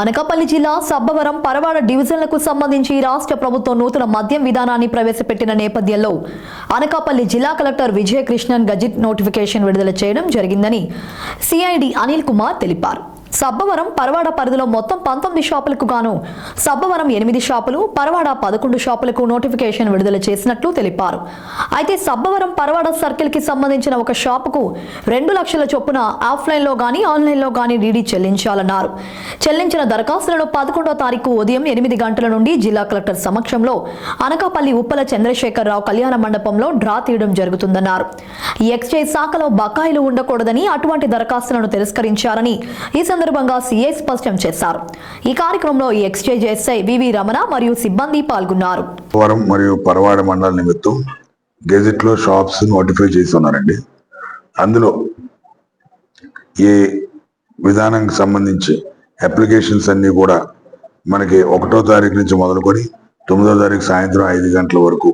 అనకాపల్లి జిల్లా సబ్బవరం పరవాడ డివిజన్లకు సంబంధించి రాష్ట్ర ప్రభుత్వం నూతన మద్యం విధానాన్ని ప్రవేశపెట్టిన నేపథ్యంలో అనకాపల్లి జిల్లా కలెక్టర్ విజయకృష్ణన్ గజిట్ నోటిఫికేషన్ విడుదల చేయడం జరిగిందని సిఐడి అనిల్ కుమార్ తెలిపారు. సబ్బవరం పరవాడ పరిధిలో మొత్తం 19 షాపులకు గాను సబ్బవరం 8 షాపులు, పరవాడ 11 షాపులకు నోటిఫికేషన్ విడుదల చేసినట్లు తెలిపారు. అయితే సబ్బవరం పరవాడ సర్కిల్ కి సంబంధించిన ఒక షాపుకు 2 లక్షల చొప్పున ఆఫ్లైన్ లో గానీ ఆన్లైన్ లో గానీ డీడీ చెల్లించాలన్నారు. చెల్లించిన దరఖాస్తులను 11వ తారీఖు ఉదయం 8 గంటల నుండి జిల్లా కలెక్టర్ సమక్షంలో అనకాపల్లి ఉప్పల చంద్రశేఖరరావు కళ్యాణ మండపంలో డ్రా తీయడం జరుగుతుందన్నారు. ఈ ఎక్సైజ్ శాఖలో బకాయిలు ఉండకూడదని, అటువంటి దరఖాస్తులను తిరస్కరించారని ఈ సందర్భంగా సీఐ స్పష్టం చేశారు. ఈ కార్యక్రమంలో ఈ ఎక్స్చేంజ్ ఎస్ఐ వివి రమణ మరియు సిబ్బంది పాల్గొన్నారు. మరియు పరవాడ మండల నిమిత్తం గెజెట్ లో షాప్స్ నోటిఫై చేస్తున్నారండి. అందులో ఈ విధానానికి సంబంధించి అప్లికేషన్స్ అన్ని కూడా మనకి 1వ తారీఖు నుంచి మొదలుకొని 9వ తారీఖు సాయంత్రం 5 గంటల వరకు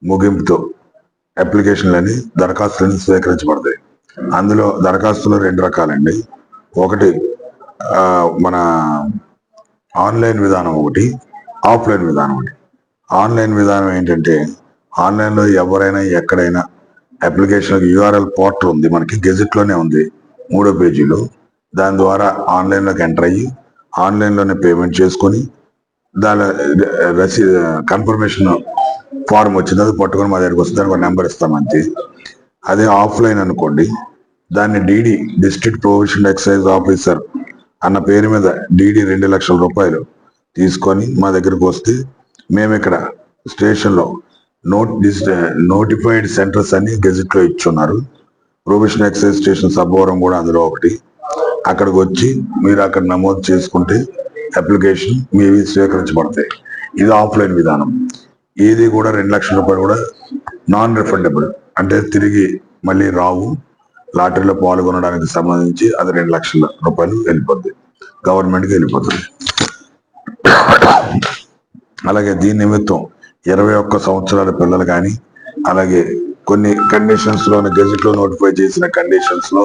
ముగింపుతో అప్లికేషన్లని దరఖాస్తులను స్వీకరించబడతాయి. అందులో దరఖాస్తులు 2 రకాలండి. ఒకటి మన ఆన్లైన్ విధానం, ఒకటి ఆఫ్లైన్ విధానం. ఒకటి ఆన్లైన్ విధానం ఏంటంటే, ఆన్లైన్లో ఎవరైనా ఎక్కడైనా అప్లికేషన్ యూఆర్ఎల్ పోర్టల్ ఉంది, మనకి గెజెట్లోనే ఉంది 3వ పేజీలో. దాని ద్వారా ఆన్లైన్లోకి ఎంటర్ అయ్యి ఆన్లైన్లోనే పేమెంట్ చేసుకొని దాని కన్ఫర్మేషన్ ఫారం వచ్చింది, అది పట్టుకొని మా దగ్గరికి వస్తుంది, దానికి ఒక నెంబర్ ఇస్తాం అంతే. అదే ఆఫ్లైన్ అనుకోండి, దాన్ని DD district prohibition excise officer అన్న పేరు మీద డీడీ 2 లక్షల రూపాయలు తీసుకొని మా దగ్గరకు వస్తే, మేము ఇక్కడ స్టేషన్లో నోటిఫైడ్ సెంటర్స్ అని గెజెట్ లో ఇచ్చున్నారు. ప్రొవిషన్ ఎక్సైజ్ స్టేషన్ సబ్బవరం కూడా అందులో ఒకటి. అక్కడికి వచ్చి మీరు అక్కడ నమోదు చేసుకుంటే అప్లికేషన్ మీవి స్వీకరించబడతాయి. ఇది ఆఫ్లైన్ విధానం. ఇది కూడా 2 లక్షల రూపాయలు కూడా నాన్ రిఫండబుల్, అంటే తిరిగి మళ్ళీ రావు. లాటరీలో పాల్గొనడానికి సంబంధించి అది 2 లక్షల రూపాయలు వెళ్ళిపోద్ది, గవర్నమెంట్కి వెళ్ళిపోతుంది. అలాగే దీని నిమిత్తం 21 సంవత్సరాల పిల్లలు కానీ, అలాగే కొన్ని కండిషన్స్ లో గెజెట్ లో నోటిఫై చేసిన కండిషన్స్ లో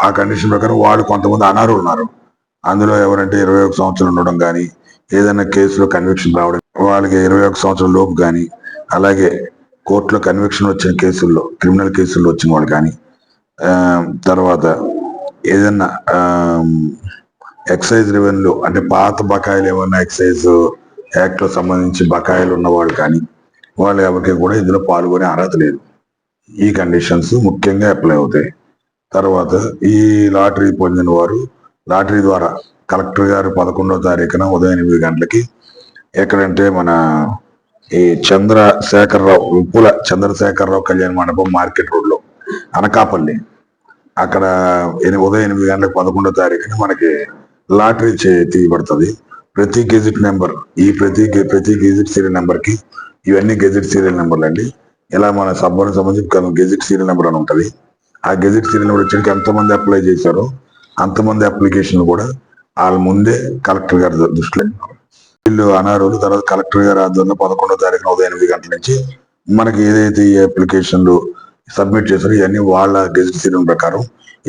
ఆ కండిషన్ ప్రకారం వాళ్ళు కొంతమంది అనర్హులు ఉన్నారు. అందులో ఎవరంటే 21 సంవత్సరాలు ఉండడం కానీ, ఏదైనా కేసులో కన్విక్షన్ రావడం, వాళ్ళకి 21 సంవత్సరాల లోపు కానీ, అలాగే కోర్టులో కన్విక్షన్ వచ్చిన కేసుల్లో, క్రిమినల్ కేసుల్లో వచ్చిన వాళ్ళు కానీ, తర్వాత ఏదన్నా ఎక్సైజ్ రెవెన్యూ అంటే పాత బకాయిలు ఏమన్నా ఎక్సైజ్ యాక్ట్ లో సంబంధించి బకాయిలు ఉన్న వాళ్ళు కానీ, వాళ్ళు ఎవరికి కూడా ఇందులో పాల్గొనే అర్హత లేదు. ఈ కండిషన్స్ ముఖ్యంగా అప్లై అవుతాయి. తర్వాత ఈ లాటరీ పొందిన వారు లాటరీ ద్వారా కలెక్టర్ గారు 11వ తారీఖున ఉదయం 8 గంటలకి ఎక్కడంటే మన ఈ ఉప్పుల చంద్రశేఖరరావు కళ్యాణ మండపం మార్కెట్ రోడ్ లో అనకాపల్లి, అక్కడ ఉదయం 8 గంటలకు 11వ తారీఖున మనకి లాటరీ తీయబడుతుంది. ప్రతి గెజెట్ నెంబర్, ఈ ప్రతి గెజెట్ సీరియల్ నెంబర్ కి, ఇవన్నీ గెజెట్ సీరియల్ నెంబర్లు అండి. ఇలా మన సబ్బవరం సంబంధించి గెజెట్ సీరియల్ నెంబర్ అని ఉంటుంది. ఆ గెజెట్ సీరియల్ నెంబర్ వచ్చేకి ఎంతమంది అప్లై చేశారో అంతమంది అప్లికేషన్ కూడా వాళ్ళ ముందే కలెక్టర్ గారి దృష్టిలో వీళ్ళు అనర్హులు. తర్వాత కలెక్టర్ గారి ఆధ్వర్యంలో 11వ తారీఖున ఉదయం 8 గంటల నుంచి మనకి ఏదైతే ఈ అప్లికేషన్లు సబ్మిట్ చేశారో ఇవన్నీ వాళ్ళ గెజెట్ సీరియల్ ప్రకారం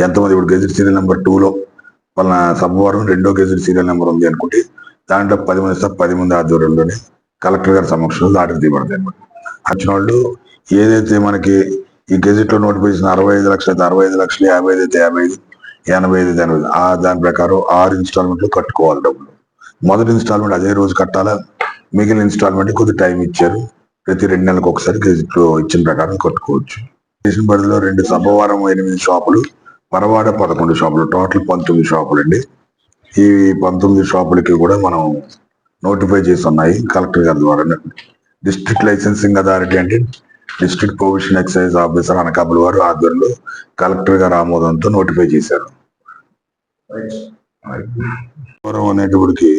ఎంతమంది, ఇప్పుడు గెజెట్ సీరియల్ నెంబర్ 2లో వాళ్ళ సబ్బవరం 2వ గెజెట్ సీరియల్ నెంబర్ ఉంది అనుకుంటే దాంట్లో 10 మంది 10 మంది ఆధ్వర్యంలోనే కలెక్టర్ గారి సమక్షంలో లాటరీ తీయబడతాయి అన్నమాట. వచ్చిన వాళ్ళు ఏదైతే మనకి ఈ గెజెట్ లో నోటిఫికేషన్ 65 లక్షలు అయితే 65 లక్షలు, 55 అయితే 55, 85 అయితే 85, దాని ప్రకారం 6 ఇన్స్టాల్మెంట్లు కట్టుకోవాలి డబ్బులు. మొదటి ఇన్స్టాల్మెంట్ అదే రోజు కట్టాలా, మిగిలిన ఇన్స్టాల్మెంట్ కొద్ది టైం ఇచ్చారు, ప్రతి 2 నెలలకు ఒకసారి గెజెట్ లో ఇచ్చిన ప్రకారం కట్టుకోవచ్చు. స్టేషన్ పరిధిలో 2 సబ్బవరం 8 షాపులు, పరవాడ 11 షాపులు, టోటల్ 19 షాపులు అండి. ఈ 19 షాపులకి కూడా మనం నోటిఫై చేసి ఉన్నాయి కలెక్టర్ గారి ద్వారా. డిస్ట్రిక్ట్ లైసెన్సింగ్ అథారిటీ అంటే district prohibition excise officer Anakapalli వారు ఆధ్వర్యంలో కలెక్టర్ గారి ఆమోదంతో నోటిఫై చేశారు. అనేటప్పటికి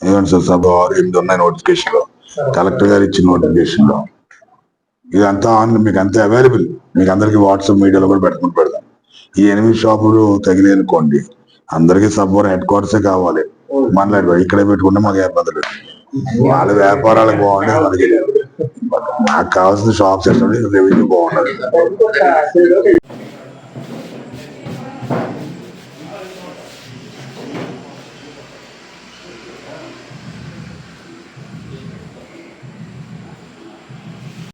ఏమంటే సార్, సభ 8 ఉన్నాయి నోటిఫికేషన్ లో, కలెక్టర్ గారు ఇచ్చిన నోటిఫికేషన్ లో. ఇదంతా మీకు అంతా అవైలబుల్, మీకు అందరికి వాట్సాప్ మీడియాలో కూడా పెడదాం. ఈ 8 షాపులు తగిలి అనుకోండి, అందరికీ సబ్బవరం హెడ్ క్వార్టర్సే కావాలి. మనలో ఇక్కడే పెట్టుకుంటే మాకు ఇబ్బంది లేదు. వాళ్ళ వ్యాపారాలకు బాగుండే మనకి మాకు కావాల్సిన షాప్స్ రెవెన్యూ బాగుండదు.